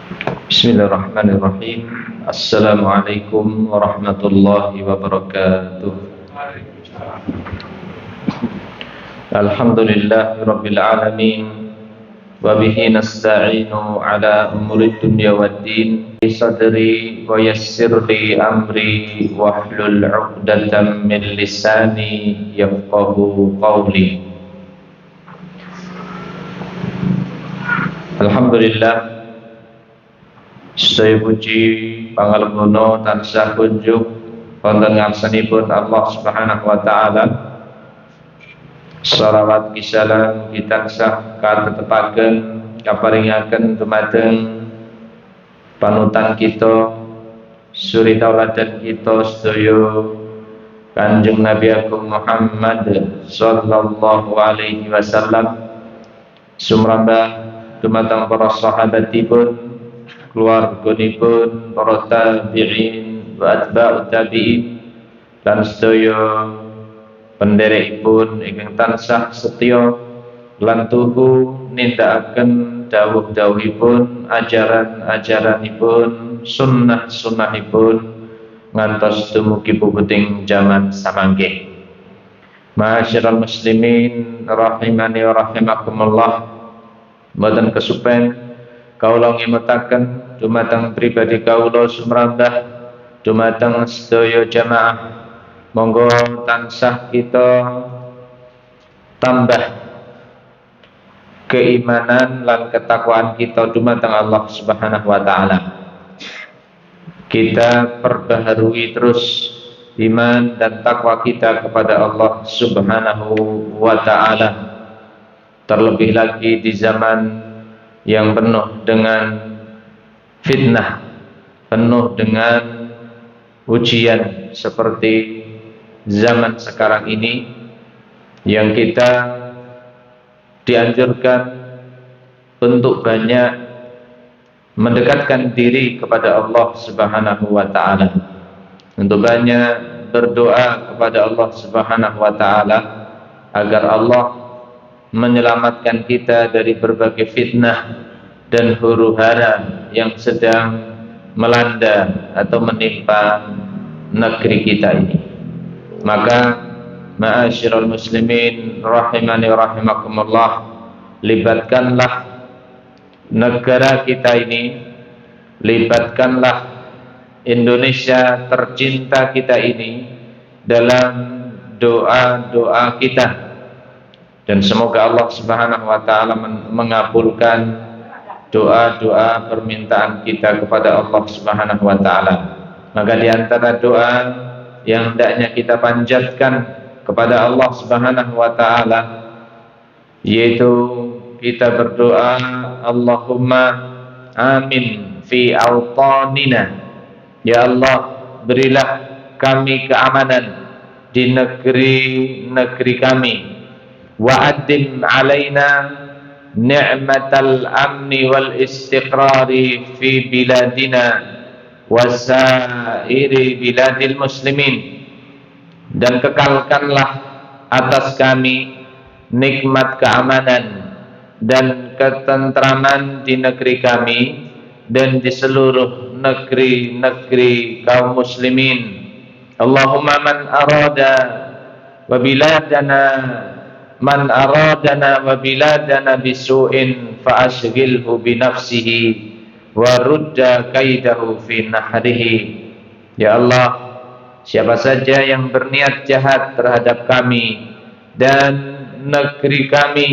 Bismillahirrahmanirrahim. Assalamualaikum warahmatullahi wabarakatuh. Alhamdulillahirabbil alamin wa bihi nasta'inu ala umuri dunya waddin. Sadri wa yassir li amri wahlul 'uqdatam min lisani yafqahu qawli. Alhamdulillah, saya puji pangalbono tansah kunjuk wonten ngarsanipun Allah Subhanahu wa taala. Shalawat kisalan kitansah katetepaken kaparingaken dumateng panutan kita, suri tauladan kita sedaya Kanjeng Nabi Agung Muhammad sallallahu alaihi wasallam, sumrambah dumateng para sahabatipun, keluarganipun, para tabi'in wa atba'ut tabi'in, lan sedaya penderekipun ingkang tansah setya lan tuhu nindakaken dawuh-dawuhipun, ajaran-ajaranipun, sunnah-sunnahipun ngantos dumugi puputing jaman samangke. Ma'asyiral muslimin rahimani wa rahimakumullah, mboten kesupen kaula ngimutaken dumateng pribadi kaula sumrambah dumateng sedaya jamaah, monggo tansah kita tambah keimanan lan ketakwaan kita dumateng Allah Subhanahu wa taala. Kita perbaharui terus iman dan takwa kita kepada Allah Subhanahu wa taala. Terlebih lagi di zaman yang penuh dengan fitnah, penuh dengan ujian seperti zaman sekarang ini, yang kita dianjurkan untuk banyak mendekatkan diri kepada Allah Subhanahu wa taala, untuk banyak berdoa kepada Allah Subhanahu wa taala agar Allah menyelamatkan kita dari berbagai fitnah dan huru-hara yang sedang melanda atau menimpa negeri kita ini. Maka ma'asyiral muslimin rahimani wa rahimakumullah, libatkanlah negara kita ini, libatkanlah Indonesia tercinta kita ini dalam doa-doa kita, dan semoga Allah Subhanahu wa taala mengabulkan doa-doa permintaan kita kepada Allah Subhanahu wa taala. Maka di antara doa yang hendaknya kita panjatkan kepada Allah Subhanahu wa taala yaitu kita berdoa, Allahumma amin fi awtanina. Ya Allah, berilah kami keamanan di negeri-negeri kami. Wa adim alaina ni'matal amni wal istiqrari fi biladina wasairi biladil muslimin, dan kekalkanlah atas kami nikmat keamanan dan ketentraman di negeri kami dan di seluruh negeri-negeri kaum muslimin. Allahumma man aradana wa biladana bisu'in fa ashghilhu bi nafsihi wa rudda kaidahu fi nahrihi. Ya Allah, siapa saja yang berniat jahat terhadap kami dan negeri kami,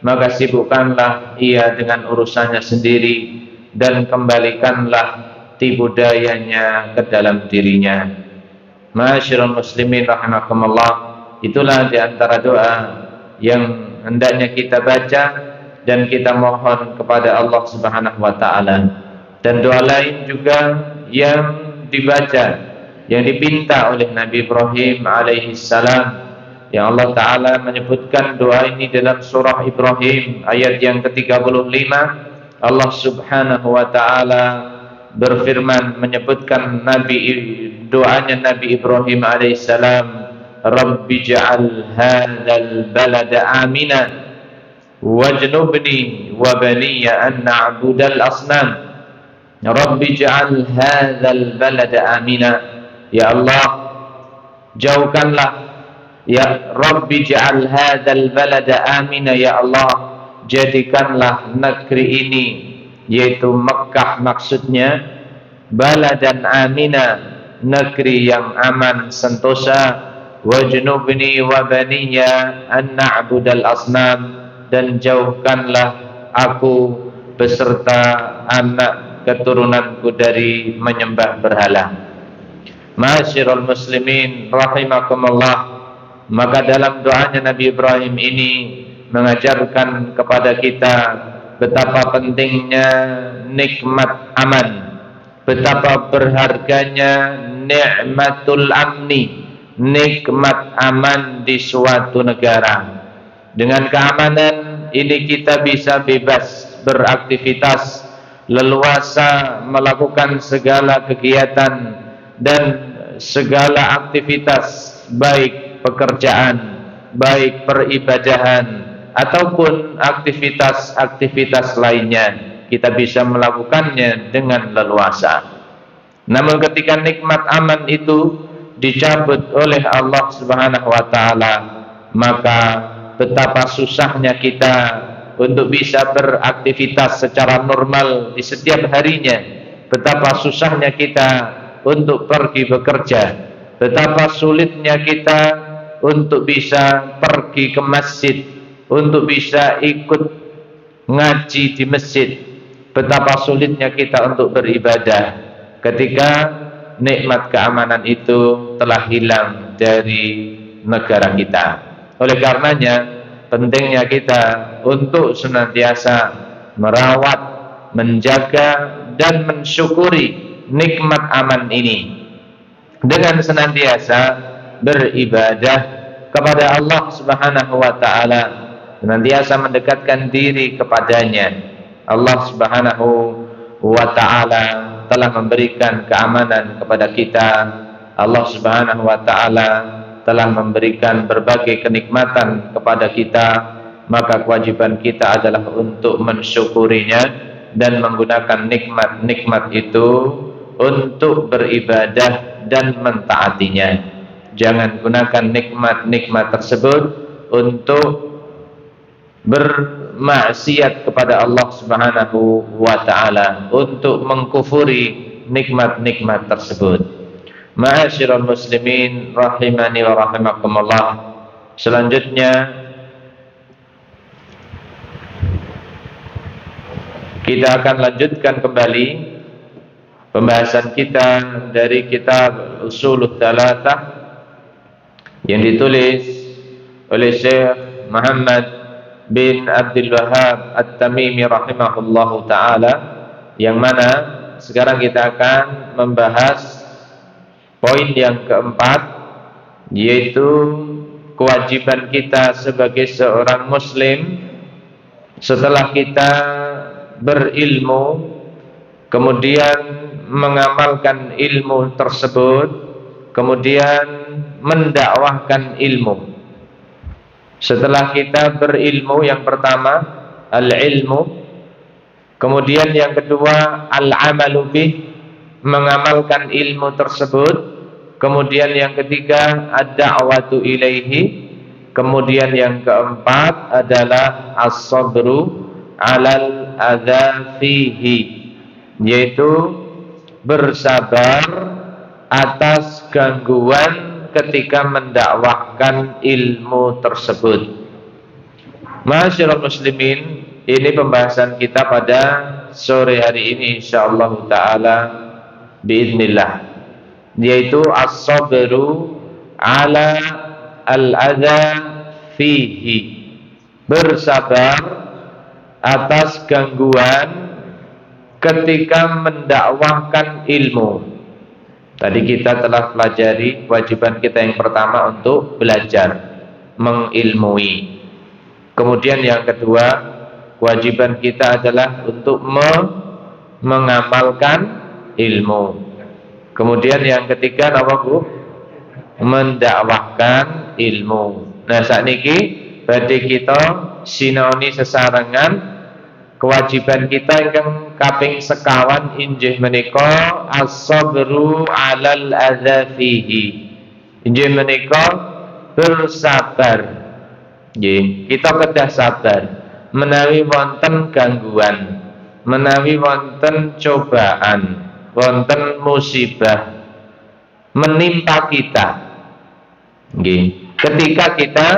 maka sibukkanlah ia dengan urusannya sendiri dan kembalikanlah tipu dayanya ke dalam dirinya. Ma'asyiral muslimin rahimakumullah, itulah di antara doa yang hendaknya kita baca dan kita mohon kepada Allah Subhanahu wa taala. Dan doa lain juga yang dibaca, yang dipinta oleh Nabi Ibrahim alaihi salam, yang Allah taala menyebutkan doa ini dalam surah Ibrahim ayat yang ke-35. Allah Subhanahu wa taala berfirman menyebutkan doanya Nabi Ibrahim alaihi salam, Rabbi ja'al hadzal balada amina wajnubni wa baniya an na'budal asnam. Rabbi ij'al hadzal balada amina. Ya Allah, jauhkanlah, ya Rabbi ij'al hadzal balada amina, ya Allah, jadikanlah negeri ini, yaitu Mekkah maksudnya, baladan amina, negeri yang aman sentosa, wajnubni wa baniya an na'budal asnam, dan jauhkanlah aku beserta anak keturunanku dari menyembah berhala. Ma'asyiral muslimin rahimakumullah, maka dalam doanya Nabi Ibrahim ini mengajarkan kepada kita betapa pentingnya nikmat aman, betapa berharganya nikmatul amni, nikmat aman di suatu negara. Dengan keamanan ini kita bisa bebas beraktivitas, leluasa melakukan segala kegiatan dan segala aktivitas, baik pekerjaan, baik peribadahan, ataupun aktivitas-aktivitas lainnya, kita bisa melakukannya dengan leluasa. Namun ketika nikmat aman itu dicabut oleh Allah Subhanahu wa taala, maka betapa susahnya kita untuk bisa beraktivitas secara normal di setiap harinya, betapa susahnya kita untuk pergi bekerja, betapa sulitnya kita untuk bisa pergi ke masjid, untuk bisa ikut ngaji di masjid, betapa sulitnya kita untuk beribadah ketika nikmat keamanan itu telah hilang dari negara kita. Oleh karenanya pentingnya kita untuk senantiasa merawat, menjaga dan mensyukuri nikmat aman ini dengan senantiasa beribadah kepada Allah Subhanahu wa taala, senantiasa mendekatkan diri kepadanya. Allah Subhanahu wa taala telah memberikan keamanan kepada kita. Allah Subhanahu wa taala telah memberikan berbagai kenikmatan kepada kita, maka kewajiban kita adalah untuk mensyukurinya dan menggunakan nikmat-nikmat itu untuk beribadah dan mentaatinya. Jangan gunakan nikmat-nikmat tersebut untuk bermaksiat kepada Allah Subhanahu wa taala, untuk mengkufuri nikmat-nikmat tersebut. Ma'asyiral muslimin rahimani wa rahimakumullah. Selanjutnya kita akan lanjutkan kembali pembahasan kita dari kitab Ushulul Tsalatsah yang ditulis oleh Syekh Muhammad bin Abdul Wahhab At-Tamimi rahimahullahu taala, yang mana sekarang kita akan membahas poin yang keempat, yaitu kewajiban kita sebagai seorang muslim setelah kita berilmu, kemudian mengamalkan ilmu tersebut, kemudian mendakwahkan ilmu. Setelah kita berilmu, yang pertama al-ilmu, kemudian yang kedua al-amalu bih, mengamalkan ilmu tersebut, kemudian yang ketiga ad-da'watu ilaihi, kemudian yang keempat adalah as-sabru 'alal adza fihi, yaitu bersabar atas gangguan ketika mendakwahkan ilmu tersebut. Ma'asyiral muslimin, ini pembahasan kita pada sore hari ini insyaallah taala biiznillah, yaitu as-sabru 'ala al-adza fihi, bersabar atas gangguan ketika mendakwahkan ilmu. Tadi kita telah pelajari kewajiban kita yang pertama untuk belajar, mengilmui. Kemudian yang kedua, kewajiban kita adalah untuk mengamalkan ilmu. Kemudian yang ketiga apa Bu? Mendakwahkan ilmu. Nah sakniki badhe kita sinaoni sesarengan kewajiban kita ingkang kaping sekawan inggih menika as-sabru 'alal adza fihi. Inggih menika bersabar. Nggih, kita kedah sabar menawi wonten gangguan, menawi wonten cobaan, wonten musibah menimpa kita. Nggih, ketika kita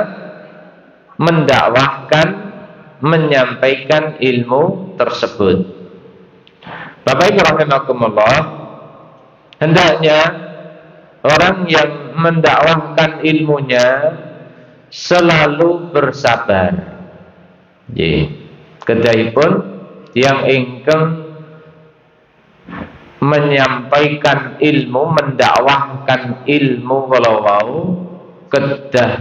mendakwahkan, menyampaikan ilmu tersebut. Bapak Ibu rahimakumullah, hendaknya orang yang mendakwahkan ilmunya selalu bersabar. Kedahipun yang ingkang menyampaikan ilmu, mendakwahkan ilmu kalau wau kedah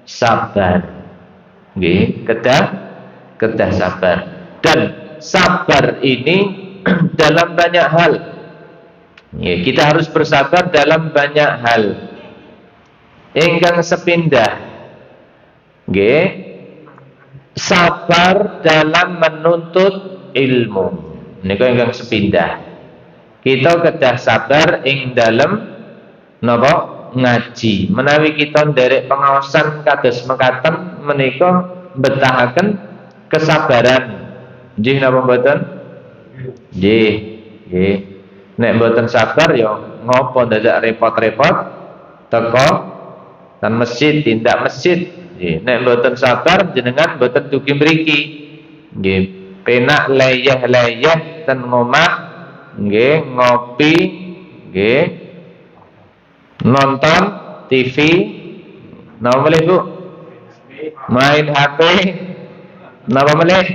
sabar. Kedah sabar. Dan sabar ini dalam banyak hal. Kita harus bersabar dalam banyak hal. Ingkang sepindah, sabar dalam menuntut ilmu. Niku ingkang sepindah. Kita kedah sabar ing dalem napa? Ngaji. Menawi kita nderek pengaosan kados mekaten menika betahaken kesabaran. Nggih napa mboten? Nggih. Nek mboten sabar ya ngopo dadak repot-repot teko dan masjid tindak masjid. Nggih, nek mboten sabar jenengan mboten dugi mriki. Nggih, penak leyeh-leyeh ten ngomah, nggih, ngopi, nggih, nonton TV, napa melih Bu? Main HP, napa melih?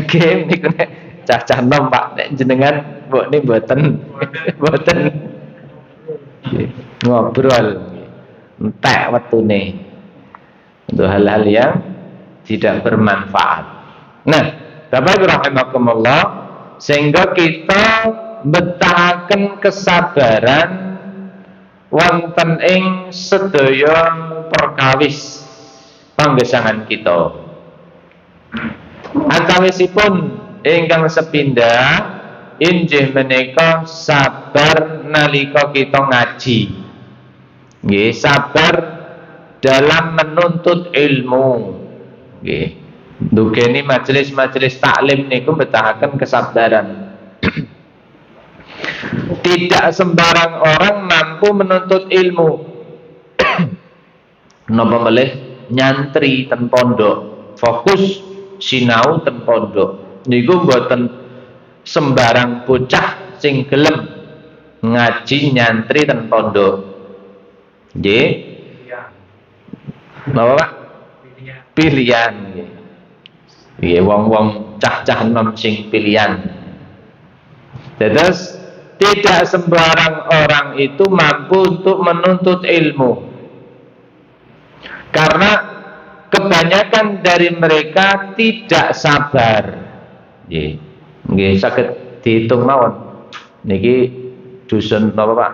Game niku nek cah-cah nom Pak, nek jenengan mbok ni mboten mboten ngobrol entek wektune untuk hal-hal yang tidak bermanfaat. Nah, Bapak Ibu rahimakumullah, sehingga kita betahaken kesabaran wonten ing sedaya perkawis panggesangan kita. Antawisipun ingkang sepindah inggih menika sabar nalika kita ngaji. Nggih, sabar dalam menuntut ilmu. Nggih. Dugeni majelis-majelis taklim niku betahaken kesabaran. Tidak sembarang orang mampu menuntut ilmu. Napa melih nyantri ten pondok, fokus sinau ten pondok. Niku mboten sembarang bocah sing gelem ngaji nyantri ten pondok. Nggih. Napa Pak? Pilihan nggih. Nggih, wong-wong cah-cah nom sing pilihan. Terus tidak sembarang orang itu mampu untuk menuntut ilmu. Karena kebanyakan dari mereka tidak sabar. Nggih. Nggih saged diitung mawon. Niki dusun napa Pak?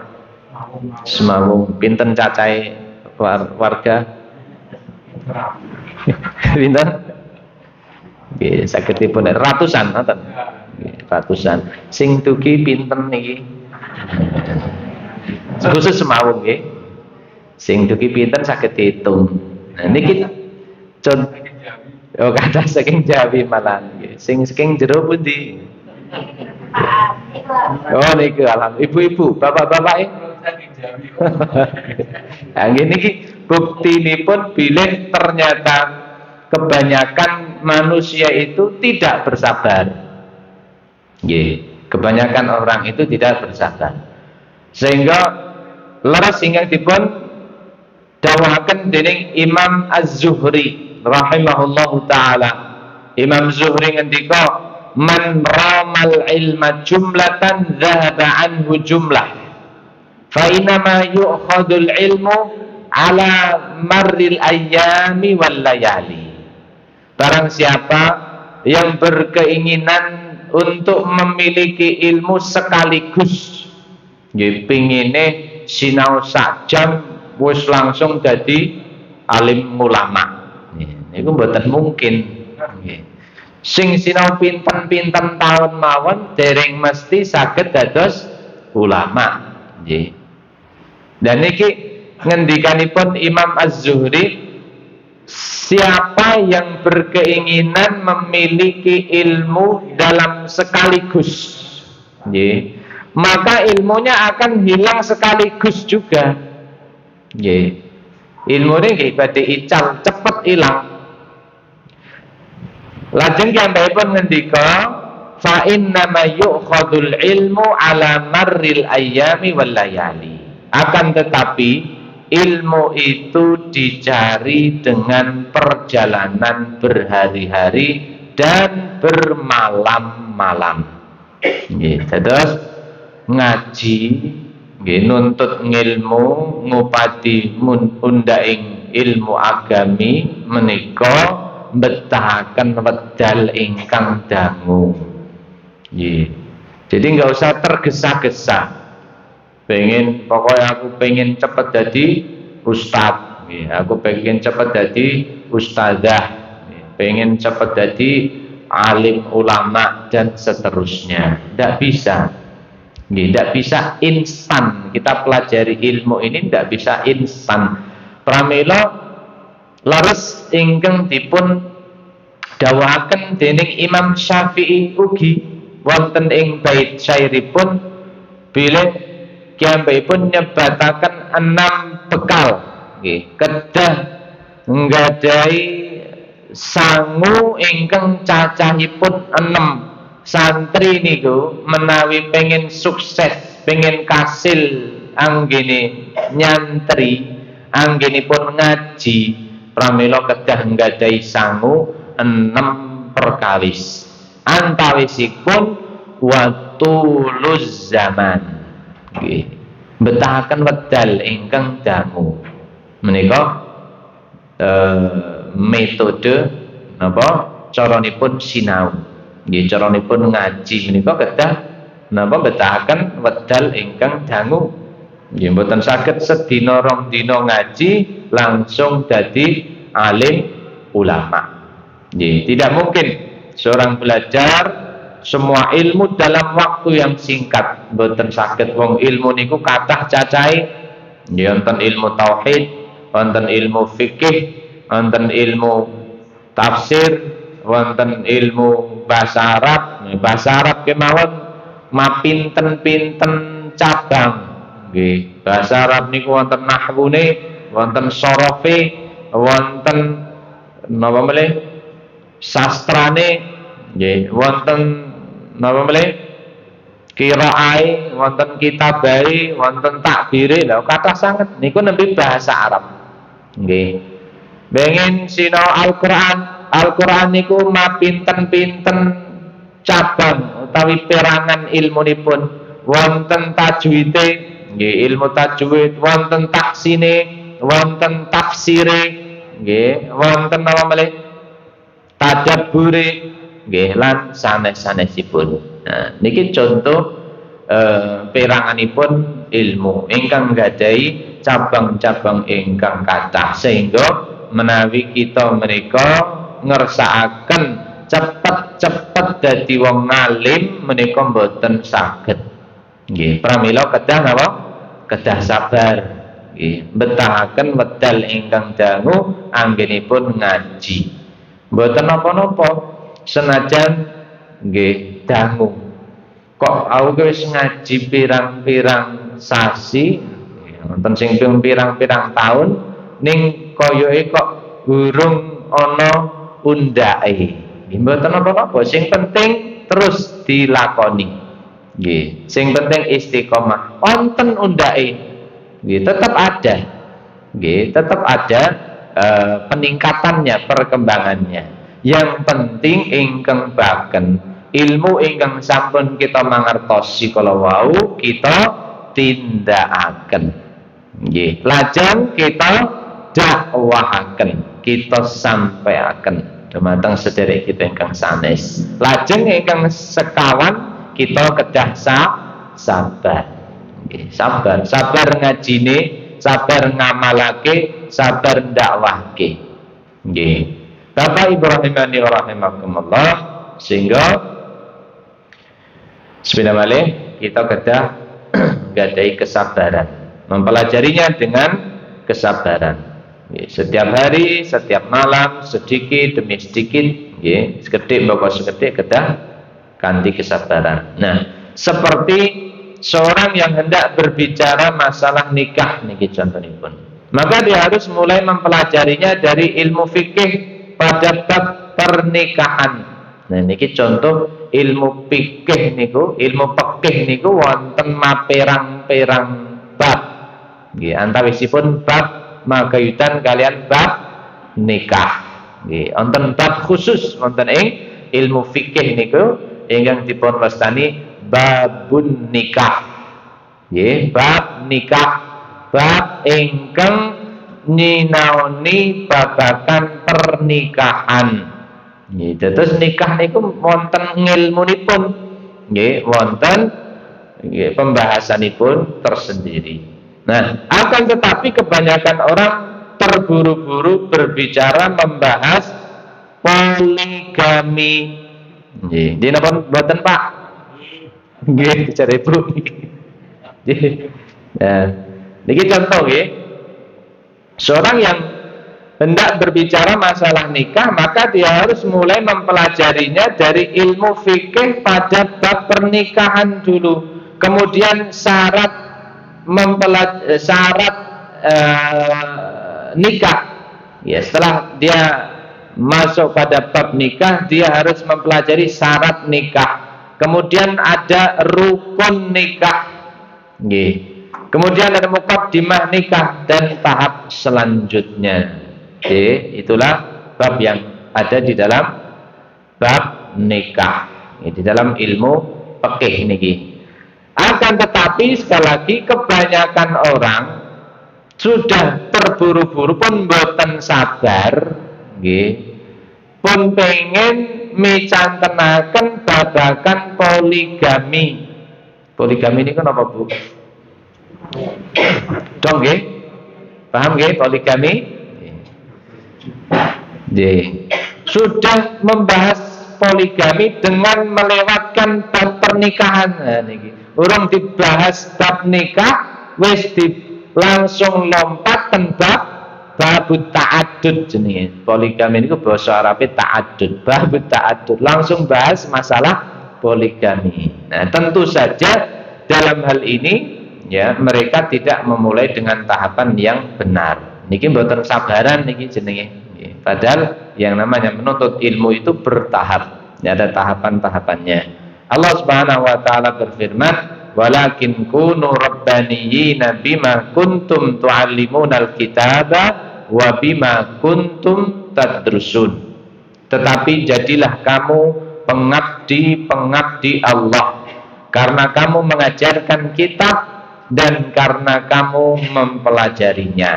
Semawung. Pinten cacahe warga? Pinten? Nggih saged dipun ratusan ngoten. Ratusan. Sing dugi pinten niki? Khusus Semawung nggih. Sing dugi pinten saged diitung. Nah niki oh kata saking Jawi malah nggih. Sing saking jero pundi? Oh niku alhamdulillah. Ibu-ibu, bapak-bapak saking Jawi. Nah niki buktinipun bilih ternyata kebanyakan manusia itu tidak bersabar. Nggih, kebanyakan orang itu tidak bersabar. Sehingga leres ingkang dipun dawuhaken dening Imam Az-Zuhri rahimahullahu taala. Imam Zuhri ngendika, "Man ramal ilma jumlatan dhahaba anhu jumlah. Fa inama yu'khadul ilmu ala marril ayyami wal layali." Barang siapa yang berkeinginan untuk memiliki ilmu sekaligus, nggih pingine sinau sak jam wis langsung dadi alim ulama. Niku mboten mungkin. Nggih. Sing sinau pinten-pinten taun mawon dereng mesti saged dados ulama. Nggih. Dan niki ngendikanipun Imam Az-Zuhri, siapa yang berkeinginan memiliki ilmu dalam sekaligus, nggih, maka ilmunya akan hilang sekaligus juga. Nggih. Ilmune nggih badhe ical cepet ilang. Lajeng piyambakipun ngendika, fa inna ma yu'khadul ilmu ala marril ayyami wal layali. Akan tetapi ilmu itu dicari dengan perjalanan berhari-hari dan bermalam-malam. Nggih, terus ngaji, nggih, nuntut ngilmu, ngupati undhaing ilmu agami menika betahaken wedal ingkang dangu. Nggih. Jadi nggak usah tergesa-gesa. Pokoknya aku pengen cepet jadi ustadz, aku pengen cepet jadi ustadzah, pengen cepet jadi alim ulama dan seterusnya. Tidak bisa, tidak bisa instan. Kita pelajari ilmu ini tidak bisa instan. Pramila laras ingkang dipun dawaken dening Imam Syafi'i ugi wonten ing bait syairipun bilih pun nyebataken 6 bekal, kedah nggadhahi sangu ingkang cacahipun 6. Santri niku menawi pengen sukses, pengen kasil anggene nyantri, anggenipun ngaji, pramila kedah nggadhahi sangu 6 perkawis. Antawisipun watuluz zaman, betahaken wedal ingkang dangu. Menika metode napa caranipun sinau, nggih, caranipun ngaji menika kedah napa betahaken wedal ingkang dangu. Nggih, mboten saged sedina rong dina ngaji langsung dadi alim ulama. Nggih, tidak mungkin seorang belajar semua ilmu dalam waktu yang singkat. Mboten saged, wong ilmu niku kathah cacahe. Wonten ilmu tauhid, wonten ilmu fikih, wonten ilmu tafsir, wonten ilmu bahasa Arab. Bahasa Arab kemawon mapinten-pinten cabang. Nggih, bahasa Arab niku wonten nahwune, wonten sorofe, wonten napa meneh sastrane, nggih, wonten napa meneh qiraai, wonten kitabai, wonten takbire. Lha kathah sanget niku nembe bahasa Arab. Nggih. Pengen sinau Al-Qur'an, Al-Qur'an niku mapinten-pinten cabang utawi perangan ilmunipun. Wonten tajwide, nggih, ilmu tajwid, wonten taksine, wonten tafsire, nggih, wonten napa meneh tadabbure, nggih, lan sanes-sanesipun. Nah, niki contoh peranganipun ilmu ingkang gadhahi cabang-cabang ingkang kathah, sehingga menawi kita menika ngersakaken cepet-cepet dadi wong alim menika mboten saged. Nggih, pramila kedah napa? Kedah sabar. Nggih, betahaken wedal ingkang dangu anggenipun ngaji. Mboten napa-napa senajan nggih dangu. Kok aku wis ngaji pirang-pirang sasi, wonten sing pirang-pirang tahun ning koyoke kok gurung ana undake. Nggih, mboten napa-napa, sing penting terus dilakoni. Nggih, sing penting istiqomah. Wonten undake, nggih, tetap ada. Nggih, tetap ada peningkatannya, perkembangannya. Yang penting ingkang baken ilmu ingkang sampun kita mangertosi kala wau kita tindakaken. Nggih, lajeng kita dakwahaken, kita sampaiaken dumateng sederek kita ingkang sanes. Lajeng ingkang sekawan kita kedah sabar. Nggih, sabar ngajine, sabar ngamalake, sabar dakwahke. Nggih. Bapak Ibu rahimani wa rahimakumullah, sehingga sebenarnya malih kita kedah gadai kesabaran, mempelajarinya dengan kesabaran. Setiap hari, setiap malam, sedikit demi sedikit, seketik bawa seketik kedah kanthi kesabaran. Nah, seperti seorang yang hendak berbicara masalah nikah niki contohipun, maka dia harus mulai mempelajarinya dari ilmu fikih pada bab pernikahan. Nah, niki contoh ilmu fikih niku, ilmu fikih niku wonten maperang-perang bab. Nggih, antawisipun bab magayutan kalian bab nikah. Nggih, wonten bab khusus wonten ing ilmu fikih niku ingkang dipun wastani babun nikah. Nggih, bab nikah, bab ingkang nyinaoni babagan pernikahan. Nggih, terus nikah niku wonten ngilmunipun. Nggih, wonten nggih pembahasanipun tersendiri. Nah, akan tetapi kebanyakan orang terburu-buru berbicara membahas poligami. Nggih, nggih napa mboten Pak? Nggih, cari Ibu. Nggih. Nah, niki contoh nggih. Seorang yang hendak berbicara masalah nikah, maka dia harus mulai mempelajarinya dari ilmu fikih pada bab pernikahan dulu. Kemudian syarat nikah. Ya, setelah dia masuk pada bab nikah, dia harus mempelajari syarat nikah. Kemudian ada rukun nikah. Nggih. Kemudian ada muqaddimah nikah dan tahap selanjutnya. Itulah bab yang ada di dalam bab nikah. Di dalam ilmu fikih niki. Akan tetapi sekali lagi kebanyakan orang sudah terburu-buru pun boten sabar, nggih, pun pengen micantenaken babagan poligami. Poligami ini kan apa Bu? Dong nggih? Paham nggih poligami? Nggih. Sudah membahas poligami dengan melewatkan bab pernikahan. Nah niki. Urung dibahas bab nikah, wis langsung lompat ten bab babut ta'addud jenenge. Poligami niku basa Arabe ta'addud, babut ta'addud, langsung bahas masalah poligami. Nah, tentu saja dalam hal ini ya mereka tidak memulai dengan tahapan yang benar. Niki mboten sabaran niki jenenge. Padahal yang namanya menuntut ilmu itu bertahap. Ya, ada tahapan-tahapannya. Allah Subhanahu wa taala berfirman, "Walakin kunu rabbaniyina bima kuntum tu'allimunal kitaba wa bima kuntum tadrusun." Tetapi jadilah kamu pengabdi-pengabdi Allah karena kamu mengajarkan kitab dan karena kamu mempelajarinya.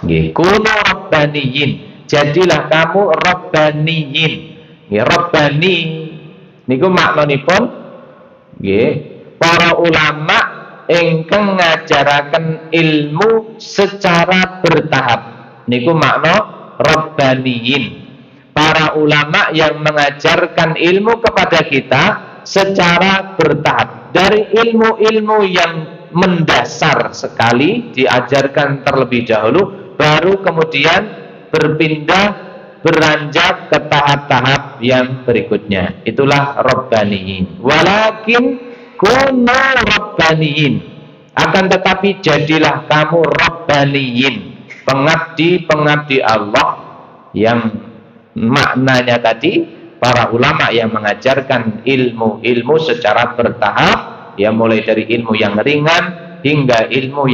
Nggih, kunu rabbaniyin. Jadilah kamu rabbaniyin. Nggih, rabbani niku maknanipun nggih para ulama ingkang ngajaraken ilmu secara bertahap. Niku makna rabbaniyin. Para ulama yang mengajarkan ilmu kepada kita secara bertahap. Dari ilmu-ilmu yang mendasar sekali diajarkan terlebih dahulu, baru kemudian berpindah beranjak ke tahap-tahap yang berikutnya. Itulah rabbaniyin. Walakin kunu rabbaniyin. Akan tetapi jadilah kamu rabbaniyin, pengabdi-pengabdi Allah, yang maknanya tadi para ulama yang mengajarkan ilmu-ilmu secara bertahap, ya mulai dari ilmu yang ringan hingga ilmu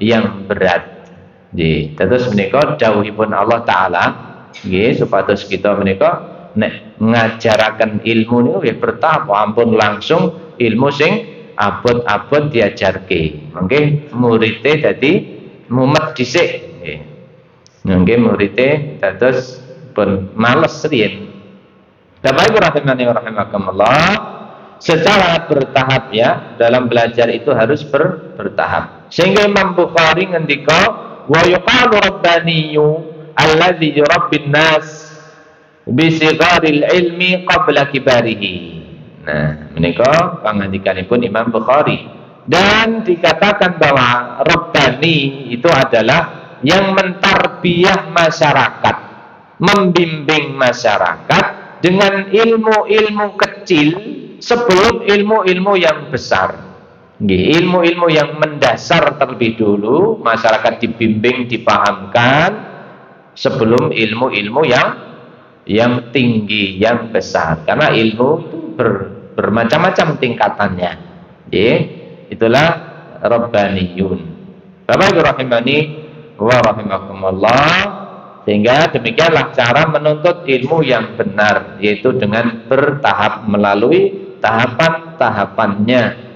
yang berat. Jadi, terus menika dawuhipun Allah Taala, nggih, supados kita menika nek ngajaraken ilmu niku nggih bertahap, ampun langsung ilmu sing abot-abot diajarke. Mangke murite dadi mumet dhisik nggih. Nggih murite dados pun males riyen. Bapak Ibu rahimani wa rahimakumullah, secara bertahap ya, dalam belajar itu harus bertahap. Sehingga Imam Bukhari ngendika, wa yuqalu rabbaniyyu alladzi yurabbin nas bisigharil ilmi qabla kibarihi. Nah, menika pangandikanipun Imam Bukhari. Dan dikatakan bahwa Rabbani itu adalah yang mentarbiyah masyarakat, membimbing masyarakat dengan ilmu-ilmu kecil sebelum ilmu-ilmu yang besar. Ilmu-ilmu yang mendasar terlebih dulu, masyarakat dibimbing, dipahamkan sebelum ilmu-ilmu yang tinggi, yang besar. Karena ilmu itu bermacam-macam tingkatannya. Itulah Rabbaniyun. Bapak Ibu rahimani wa rahimakumullah. Sehingga demikianlah cara menuntut ilmu yang benar, yaitu dengan bertahap, melalui tahapan-tahapannya.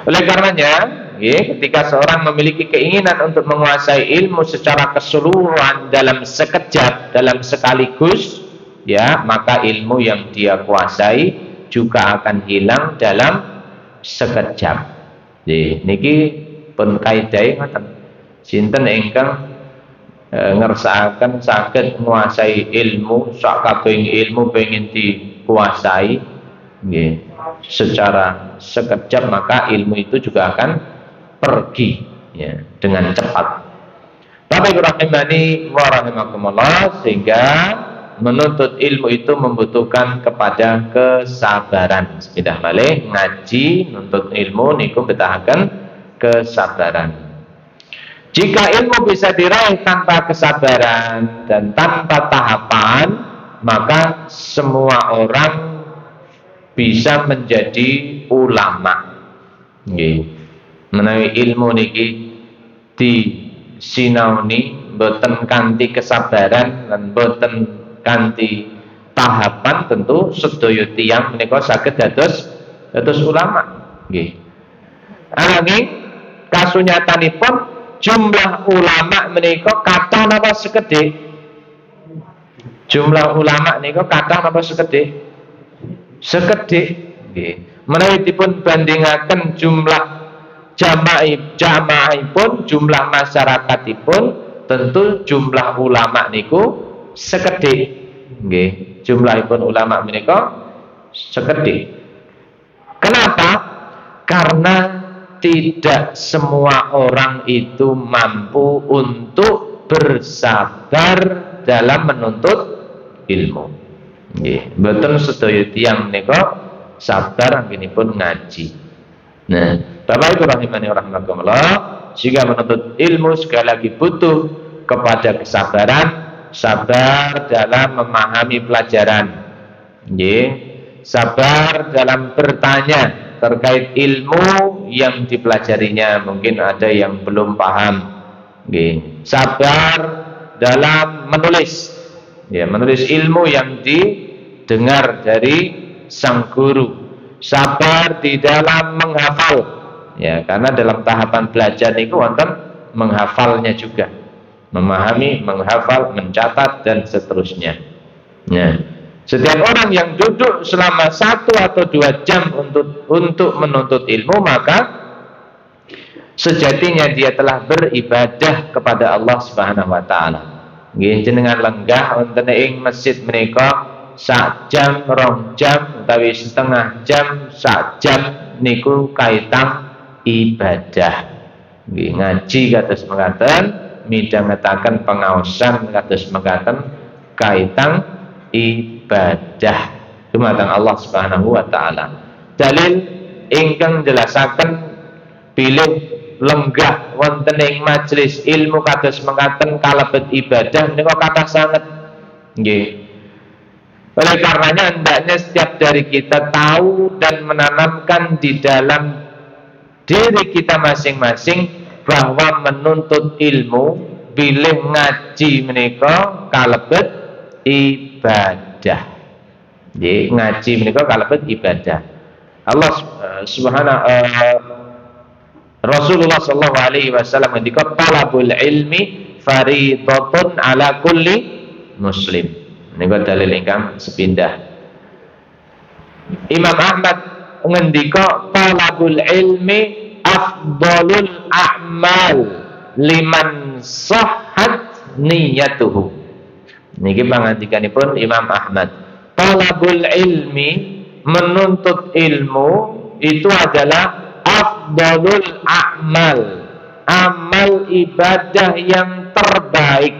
Oleh karenanya, ketika seorang memiliki keinginan untuk menguasai ilmu secara keseluruhan dalam sekejap, dalam sekaligus, maka ilmu yang dia kuasai juga akan hilang dalam sekejap. Niki pun kaidahe ngoten. Sinten ingkang ngersakaken saged menguasai ilmu, sakabehing ilmu pengen dikuasai secara sekejap, maka ilmu itu juga akan pergi dengan cepat. Bapak Ibu rahimani wa rahimakumullah, sehingga menuntut ilmu itu membutuhkan kepada kesabaran. Sepidah malih ngaji nuntut ilmu niku betahaken kesabaran. Jika ilmu bisa diraih tanpa kesabaran dan tanpa tahapan, maka semua orang bisa menjadi ulama. Menawi ilmu niki disinaoni boten kanthi kesabaran lan boten kanthi tahapan, tentu sedaya tiyang menika saged dados ulama. Ananging kasunyatanipun jumlah ulama menika kathah napa sekedhik? Jumlah ulama menika kathah napa sekedhik? Sekedhik. Menawi dipun bandingaken jumlah jamaahipun, jumlah masyarakatipun, tentu jumlah ulama niku sekedhik. Jumlahipun ulama menika sekedhik. Kenapa? Karena tidak semua orang itu mampu untuk bersabar dalam menuntut ilmu. Mboten sedaya tiyang menika sabar anggenipun ngaji. Nah, Bapak Ibu rahimani rahimakumullah, jika menuntut ilmu sekali lagi butuh kepada kesabaran, sabar dalam memahami pelajaran, sabar dalam bertanya terkait ilmu yang dipelajarinya, mungkin ada yang belum paham, sabar dalam menulis, menulis ilmu yang didengar dari sang guru, sabar di dalam menghafal, karena dalam tahapan belajar itu wonten menghafalnya juga, memahami, menghafal, mencatat dan seterusnya. Setiap orang yang duduk selama 1 atau 2 jam untuk menuntut ilmu, maka sejatinya dia telah beribadah kepada Allah Subhanahu wa taala. Nggih, jenengan lenggah wonten ing masjid menika sak jam, 2 jam, utawi setengah jam, sak jam niku kaitan ibadah. Nggih, ngaji kados mekaten, midhangetaken pengaosan kados mekaten, kaitan ibadah dumateng Allah Subhanahu wa taala. Dalil ingkang jelasaken bilih lenggah wonten ing majelis ilmu kados mekaten kalebet ibadah menika kathah sanget. Nggih. Oleh karenanya hendaknya setiap dari kita tahu dan menanamkan di dalam diri kita masing-masing bahwa menuntut ilmu bilih ngaji menika kalebet ibadah. Jadi ngaji menika kalebet ibadah. Allah Rasulullah sallallahu alaihi wasallam ngendika talabul ilmi fardhatun ala kulli muslim. Niku dalil ingkang sepindah. Imam Ahmad ngendika talabul ilmi afdhalul a'mal liman sahhat niyatuhu. Niki pangandikanipun Imam Ahmad. Talabul ilmi, menuntut ilmu itu adalah afdalul a'mal, amal ibadah yang terbaik.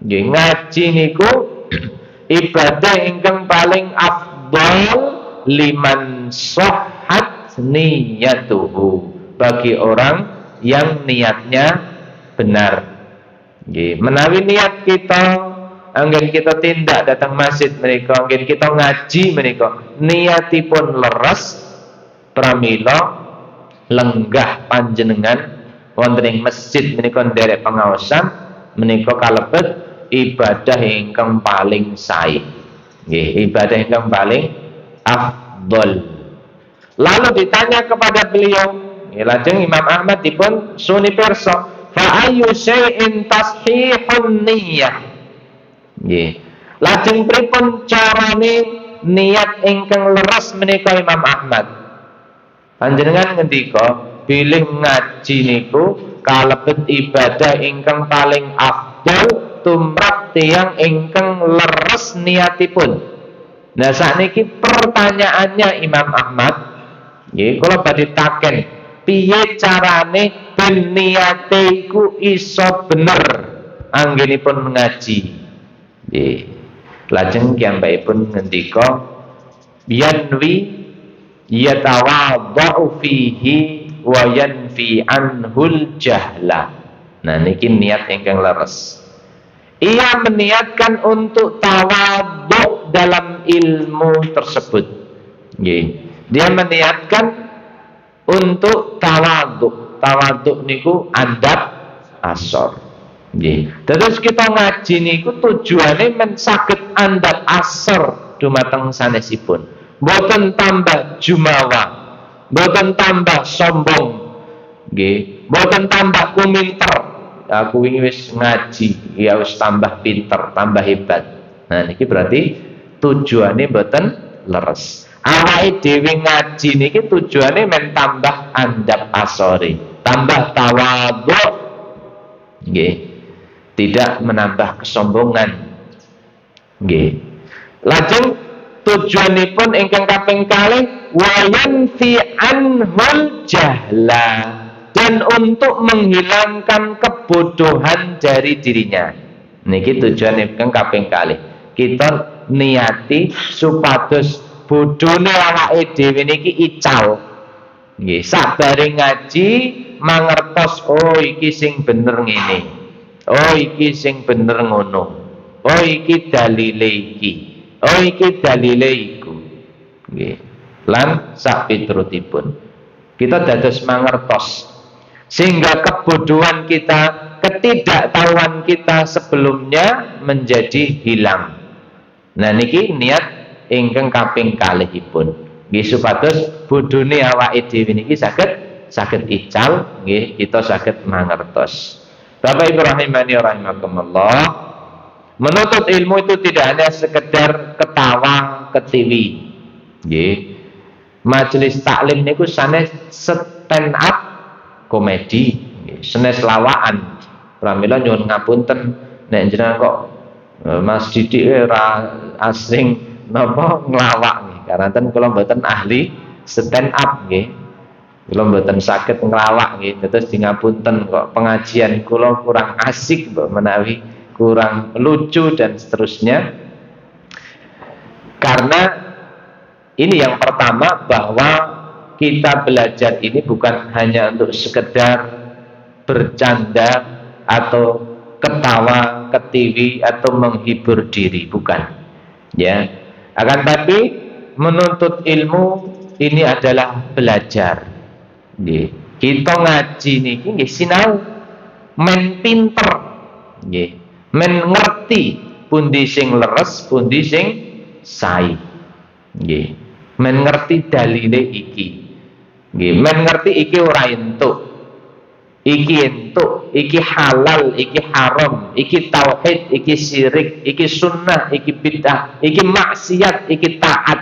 Nggih, ngaji niku ibadah ingkang paling afdal liman sahhat niyatuhu, bagi orang yang niatnya benar. Nggih, menawi niat kita anggen kita tindak datang masjid menika, anggen kita ngaji menika, niatipun leres, pramila lenggah panjenengan wonten ing masjid menika nderek pengaosan, menika kalebet ibadah ingkang paling sae. Nggih, ibadah ingkang paling afdol. Lalu ditanya kepada beliau, lajeng Imam Ahmad dipun suni pirsa, fa ayyu syai'in tashihun niyyah. Nggih. Lajeng pripun carane niat ingkang leres menika Imam Ahmad? Panjenengan ngendika, bilih ngaji niku kalebet ibadah ingkang paling afdal tumrap tiyang ingkang leres niatipun. Nah, sakniki pertanyaannya Imam Ahmad, nggih, kula badhe taken, piye carane ben niate iku iso bener anggenipun ngaji. Nggih. Lajeng piyambakipun ngendika, yanwi yatawadhu fihi wa yanfi anhul jahla. Nah, niki niat ingkang leres. Ia meniatkan untuk tawadhu dalam ilmu tersebut. Nggih. Dia meniatkan untuk tawadhu. Tawadhu niku andap asor. Nggih. Terus kita ngaji niku tujuane men saged andap asor dumateng sanesipun. Mboten tambah jumawa, mboten tambah sombong. Nggih, mboten tambah kuminter. Aku wingi wis ngaji, ya wis tambah pinter, tambah hebat. Nah, niki berarti tujuane mboten leres. Awake dhewe ngaji niki tujuane men tambah andap asori, tambah tawadhu. Nggih. Tidak menambah kesombongan. Nggih. Lajeng tujuanipun ingkang kaping kalih wa yanfi anhul jahla, dan untuk menghilangkan kebodohan dari dirinya. Niki tujuan ingkang kaping kalih. Kita niati supados bodhone awake dhewe niki ical. Nggih, sabare ngaji mangertos, oh iki sing bener ngene. Oh iki sing bener ngono. Oh iki dalile iki. Oh iki dalile iku. Nggih. Lan sak piturutipun. Kita dados mangertos sehingga kebodohan kita, ketidaktahuan kita sebelumnya menjadi hilang. Nah niki niat ingkang kaping kalihipun. Nggih, supados bodhone awake dhewe niki saged ical, nggih, kita saged mangertos. Bapak Ibu rahimani rahimakumullah, menuntut ilmu itu tidak hanya sekedar ketawa ketiwi. Nggih. Majelis taklim niku sanes stand up komedi, nggih, sanes lawaan. Pramila nyuwun ngapunten nek jenengan kok Mas Didik ora asring napa nglawak nggih. Karanten kula mboten ahli stand up nggih. Kula mboten saged nglawak nggih, terus ngapunten kok pengajian kula kurang asik mbok menawi kurang lucu dan seterusnya. Karena ini yang pertama, bahwa kita belajar ini bukan hanya untuk sekedar bercanda atau ketawa ketiwi atau menghibur diri, bukan. Ya. Akan tapi menuntut ilmu ini adalah belajar. Nggih. Kita ngaji niki nggih sinau men pinter, nggih. Men ngerti pundi sing leres, pundi sing sae. Nggih. Men ngerti dalile iki. Nggih, men ngerti iki ora entuk. Iki entuk, iki halal, iki haram, iki tauhid, iki syirik, iki sunnah, iki bid'ah, iki maksiat, iki taat.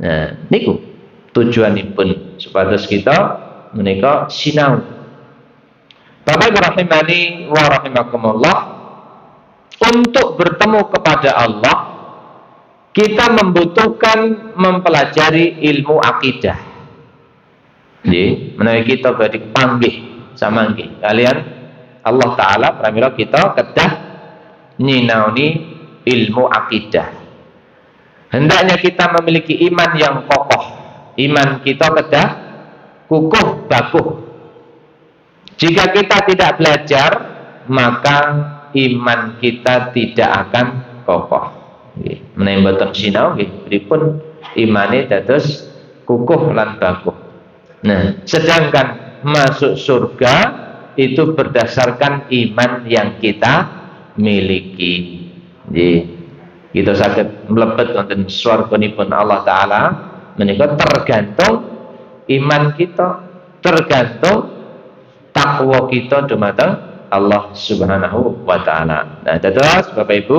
Nah, niku tujuanipun supados kita menika sinau. Bapak Ibu rahimani wa rahimakumullah, untuk bertemu kepada Allah, kita membutuhkan mempelajari ilmu akidah. Jadi, menawi kita badhe panggih sama nggih kalian Allah Ta'ala pramila kita kedah nyinaoni ilmu akidah. Hendaknya kita memiliki iman yang kokoh. Iman kita kedah kukuh bakuh. Jika kita tidak belajar, maka iman kita tidak akan kokoh. Menawi mboten sinau nggih pripun imane dados kukuh lan bakuh. Nah, sedangkan masuk surga itu berdasarkan iman yang kita miliki. Jadi, kita saged mlebet wonten swarganipun Allah Ta'ala menika tergantung iman kita, tergantung takwa kita dumateng Allah Subhanahu wa Ta'ala. Nah, dados Bapak Ibu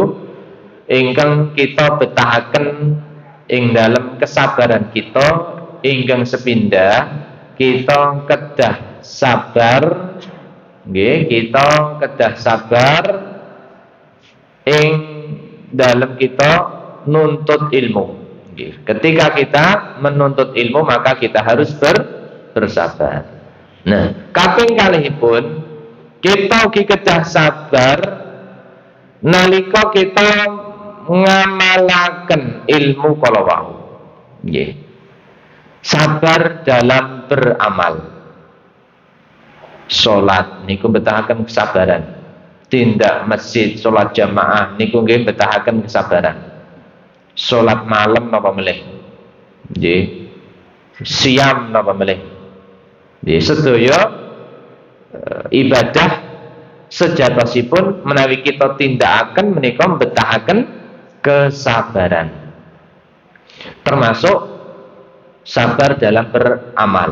ingkang kita betahaken ing dalam kesabaran kita ingkang sepindah, kita kedah sabar nggih, kita kedah sabar ing dalam kita nuntut ilmu. Ketika kita menuntut ilmu, maka kita harus bersabar. Nah, kaping kalihipun kita ugi kedah sabar nalika kita ngamalaken ilmu kala wau. Nggih. Sabar dalam beramal. Salat niku betahaken kesabaran. Tindak masjid, salat jamaah niku nggih betahaken kesabaran. Salat malam napa melih? Nggih. Siam napa melih? Nggih, sedaya ibadah sejatosipun menawi kita tindakaken menika betahaken kesabaran. Termasuk sabar dalam beramal.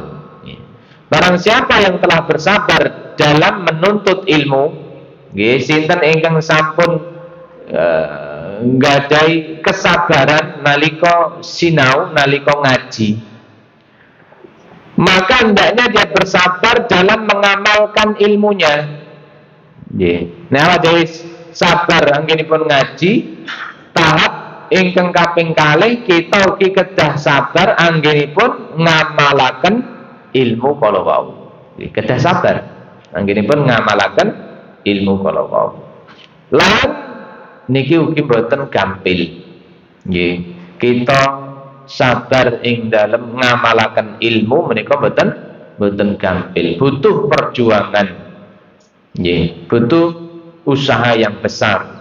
Barang siapa yang telah bersabar dalam menuntut ilmu, nggih, sinten ingkang sampun nggadhahi kesabaran nalika sinau, nalika ngaji, maka hendaknya dia bersabar dalam mengamalkan ilmunya. Nggih. Nah, dhewe sabar anggenipun ngaji, tahap ingkang kaping kalih kita ugi kedah sabar anggenipun ngamalaken ilmu kala wau. Kedah sabar anggenipun ngamalaken ilmu kala wau. Lan niki ugi boten gampil. Nggih, kita sabar ing dalem ngamalaken ilmu menika boten gampil, butuh perjuangan. Nggih, butuh usaha yang besar.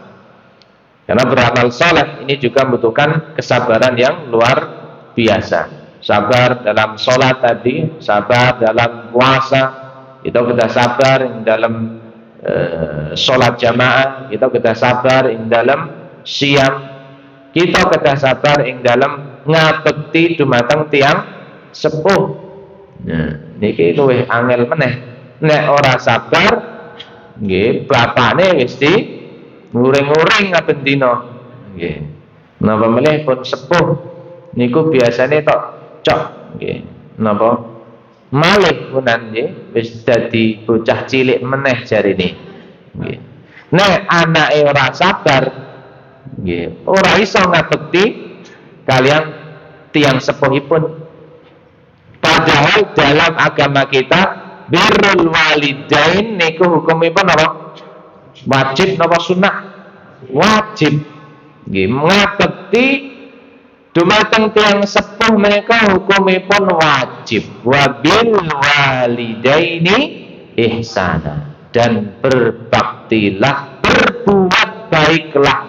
Karena beramal saleh ini juga membutuhkan kesabaran yang luar biasa. Sabar dalam sholat tadi, sabar dalam puasa, kita sabar dalam sholat jamaah, kita sabar dalam siam, kita sabar dalam ngabekti dumateng tiang sepuh. Nah, niki luwih angel meneh. Nek ora sabar, nggih, bapane wis nguring-nguring ngaben dina. Nggih. Napa meneh pun sepuh niku biasane tok cok nggih. Napa? Malih punan nggih, wis dadi bocah cilik meneh jarine. Nggih. Nek anake ora sabar, nggih, ora iso ngabekti kalian tiang sepuhipun. Padahal dalam agama kita birrul walidain niku hukumipun apa? Wajib napa sunah? Wajib. Nggih, ngabekti dumateng tiyang sepuh menika hukumipun wajib. Wa bil walidaini ihsana, dan berbaktilah, berbuat baiklah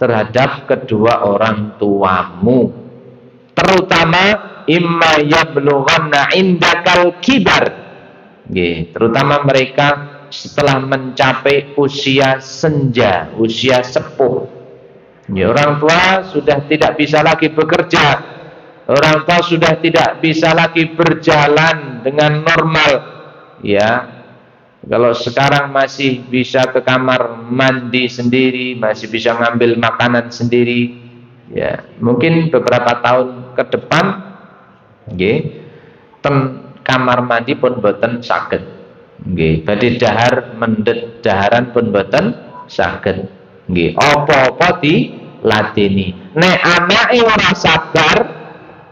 terhadap kedua orang tuamu, terutama imma yablughanna indakal kibar. Nggih, terutama mereka setelah mencapai usia senja, usia sepuh. Ya, orang tua sudah tidak bisa lagi bekerja, orang tua sudah tidak bisa lagi berjalan dengan normal. Ya, kalau sekarang masih bisa ke kamar mandi sendiri, masih bisa ngambil makanan sendiri, ya mungkin beberapa tahun ke depan, nggih, ten kamar mandi pun boten saged. Nggih, badhe dahar mendhet daharan pun boten saged. Nggih, apa-apa diladeni. Nek anake ora sabar,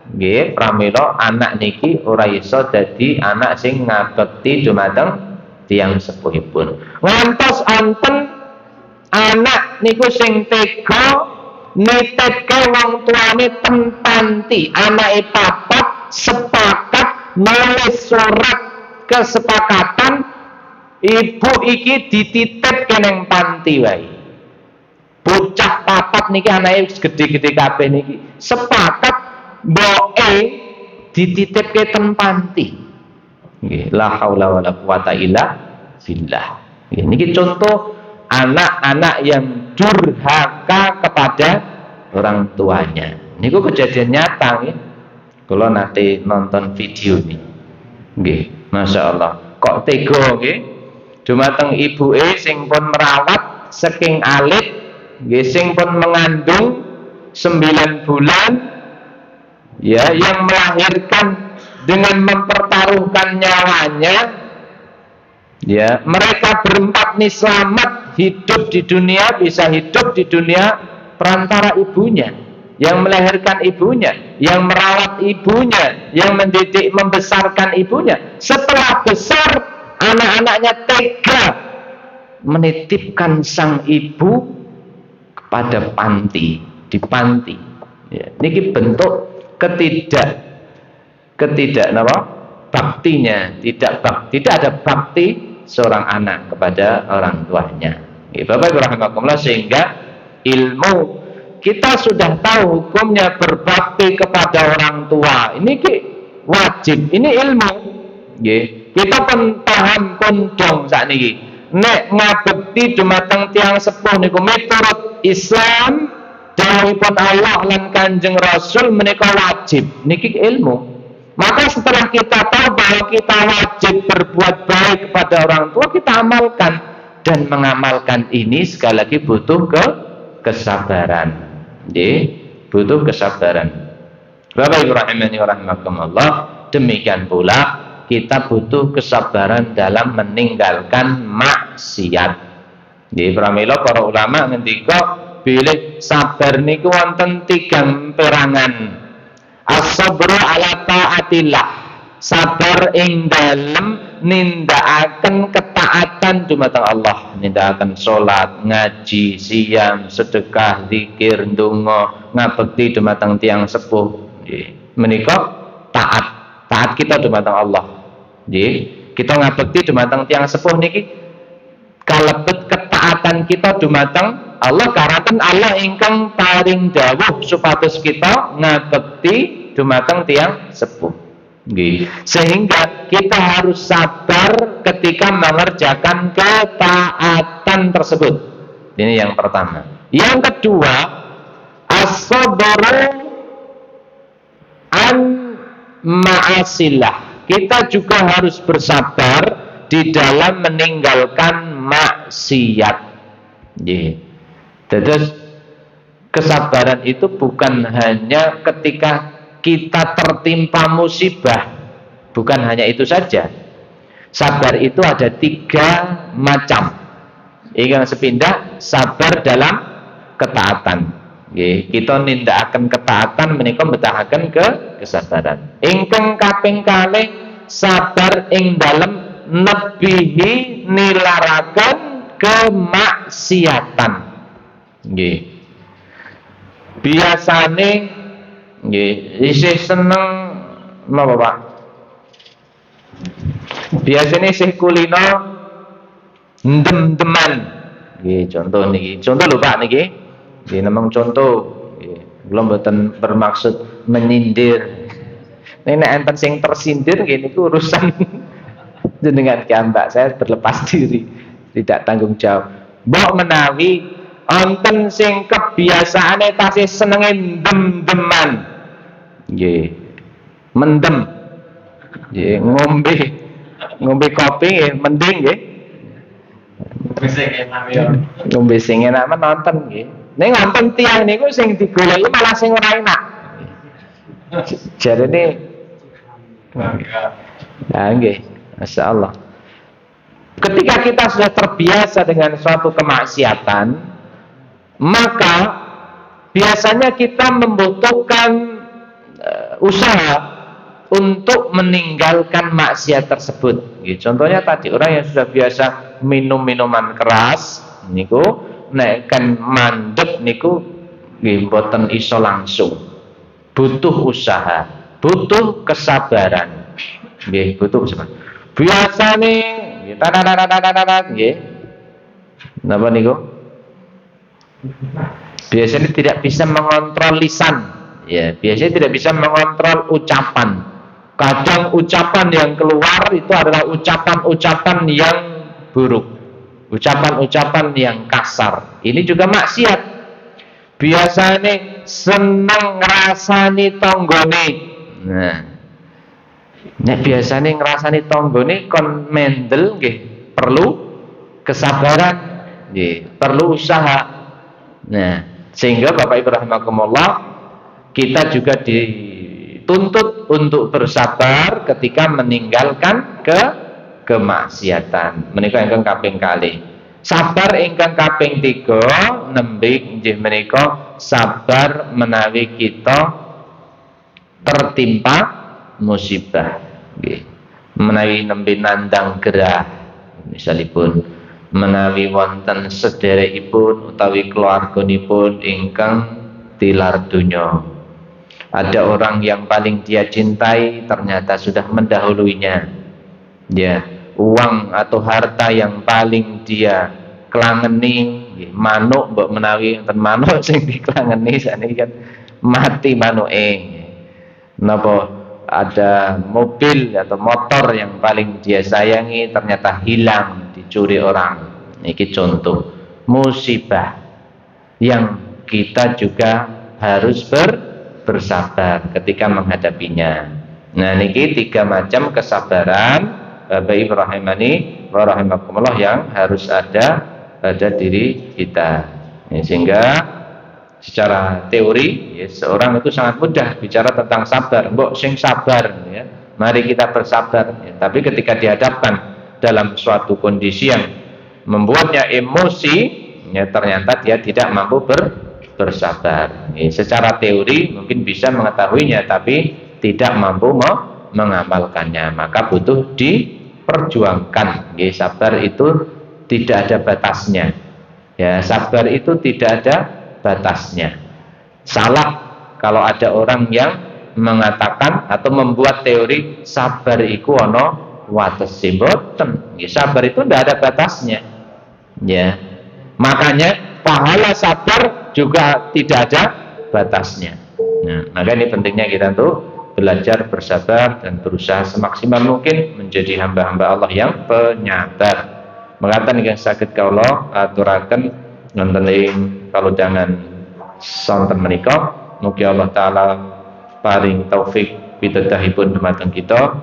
nggih, pramila anak niki ora iso dadi anak sing ngabekti dumateng tiyang sepuhipun. Ngantos wonten anak niku sing tega nitipke wong tuane ten panti, anake papat sepakat nulis surat kesepakatan ibu iki dititipke ning panti wae. Bocah papat niki anake gede-gede kabeh niki sepakat mboke dititipke ten panti. Nggih, la haula wala quwata illa billah. Nggih, niki contoh anak-anak yang durhaka kepada orang tuanya. Niku kejadian nyata nggih. Kula nate nonton video ini. Nggih, Masya Allah. Kok tega nggih? Dumateng ibuke sing pun merawat saking alit, nggih, sing pun mengandung 9 bulan, ya, yang melahirkan dengan mempertaruhkan nyawanya, ya, mereka berempat nih selamat hidup di dunia, bisa hidup di dunia perantara ibunya, yang melahirkan ibunya, yang merawat ibunya, yang mendidik membesarkan ibunya. Setelah besar, anak-anaknya tega menitipkan sang ibu kepada panti, di panti. Ya, ini bentuk ketidak napa? Baktinya, tidak ada bakti seorang anak kepada orang tuanya. Ya, Bapak Ibu rahimakumullah, sehingga ilmu kita sudah tahu hukumnya berbakti kepada orang tua. Ini wajib, ini ilmu. Ya, kita pun paham kondong sakniki. Nek ngabekti dumateng tiyang sepuh niku miturut Islam, dawuhipun Allah lan Kanjeng Rasul menika wajib. Niki ilmu. Maka setelah kita tahu bahwa kita wajib berbuat baik kepada orang tua, kita amalkan. Dan mengamalkan ini sekali lagi butuh kesabaran. Butuh kesabaran. Bapak Ibu rahimani wa rahimakumullah, demikian pula kita butuh kesabaran dalam meninggalkan maksiat. Pramila para ulama ngendika bilih sabar niku wonten 3 perangan. As-sabru ala taatillah, sabar ing dalem nindakaken ketaatan dumateng Allah, nindakaken salat, ngaji, siam, sedekah, zikir, ndonga, ngabekti dumateng tiyang sepuh. Menika taat kita dumateng Allah. Kita ngabekti dumateng tiyang sepuh niki kalebet ketaatan kita dumateng Allah, karena Allah ingkang paring dawuh supados kita ngabekti dumateng tiyang sepuh. Sehingga kita harus sabar ketika mengerjakan ketaatan tersebut. Ini yang pertama. Yang kedua, as-sabru an ma'asillah. Kita juga harus bersabar di dalam meninggalkan maksiat. Terus kesabaran itu bukan hanya ketika kita tertimpa musibah, bukan hanya itu saja. Sabar itu ada 3 macam. Ingkang sepindah sabar dalam ketaatan. Kita nindakaken ketaatan menika mbetahaken kesabaran. Ingkang kaping kalih sabar ing dalem nebihi nilaraken kemaksiatan. Biasane isih seneng napa Pak? Biasane isih kulino ndem-ndeman. Contoh niki. Contoh lho Pak niki. Namung contoh. Kula mboten bermaksud menyindir. Nek enten sing tersindir nggih niku urusan jenengan kiambak, saya berlepas diri, tidak tanggung jawab. Mbok menawi wonten sing kebiasaane tasih senenge ndem-ndeman. Mendem. Ngombe kopi nggih mending nggih. Ngombe sing enak menonton nggih. Ning wonten tiyang niku sing digoleki malah sing ora enak. Jarene nggih, Masya Allah. Ketika kita sudah terbiasa dengan suatu kemaksiatan, maka biasanya kita membutuhkan usaha untuk meninggalkan maksiat tersebut. Contohnya tadi orang yang sudah biasa minum minuman keras niku nek kan mandeg niku nggih mboten iso langsung. Butuh usaha, butuh kesabaran. Nggih, butuh usaha. Biasane nggih. Napa niku? Biasanya tidak bisa mengontrol lisan. Ya, biasanya tidak bisa mengontrol ucapan. Kadang ucapan yang keluar itu adalah ucapan-ucapan yang buruk, ucapan-ucapan yang kasar. Ini juga maksiat. Biasanya senang ngrasani tonggone. Nah, nek biasanya ngrasani tonggone kon mendel nggih perlu kesabaran, nggih, perlu usaha. Nah, sehingga Bapak Ibu rahimakumullah, kita juga dituntut untuk bersabar ketika meninggalkan kemaksiatan. Menika ingkang kaping kalih. Sabar ingkang kaping 3 nembe inggih menika sabar menawi kita tertimpa musibah. Nggih. Menawi nembe nandang gerah, misalipun menawi wonten sederekipun utawi keluarganipun ingkang tilar donya. Ada orang yang paling dia cintai ternyata sudah mendahuluinya. Ya, uang atau harta yang paling dia kelangeni, manuk mbok menawi enten manuk sing dikelangeni sakniki kan mati manuke. Napa ada mobil atau motor yang paling dia sayangi ternyata hilang, dicuri orang. Ini contoh musibah yang kita juga harus bersabar ketika menghadapinya. Nah, niki 3 macam kesabaran Bapak Ibu rahimani wa rahimakumullah yang harus ada pada diri kita. Ya, sehingga secara teori ya, seorang itu sangat mudah bicara tentang sabar. Mbok sing sabar ya. Mari kita bersabar ya. Tapi ketika dihadapkan dalam suatu kondisi yang membuatnya emosi ya, ternyata dia tidak mampu bersabar ya. Secara teori mungkin bisa mengetahuinya tapi tidak mampu mengamalkannya, maka butuh diperjuangkan ya. Sabar itu tidak ada batasnya ya. Sabar itu tidak ada batasnya. Salah kalau ada orang yang mengatakan atau membuat teori sabar iku ana watese. Mboten. Sabar itu tidak ada batasnya. Ya. Makanya pahala sabar juga tidak ada batasnya. Nah, maka ini pentingnya kita untuk belajar bersabar dan berusaha semaksimal mungkin menjadi hamba-hamba Allah yang penyabar. Mengatakan yang sakit kaula aturaken nonton kalau jangan sonten menika, mugi Allah taala paring taufik pidhahipun dumateng kita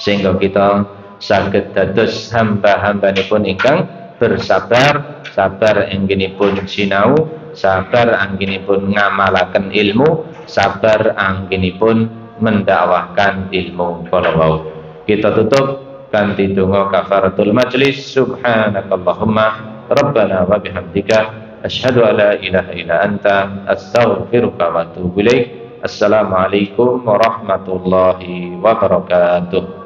sehingga kita saged dados hamba-hambanipun ingkang bersabar, sabar anggenipun sinau, sabar anggenipun ngamalaken ilmu, sabar anggenipun mendakwahkan ilmu kala wau. Kita tutup kanthi donga kafaratul majlis. Subhanakallahumma rabbana wa bihamdika asyhadu an la ilaha illa anta astaghfiruka wa atubu ilaik. Assalamualaikum warahmatullahi wabarakatuh.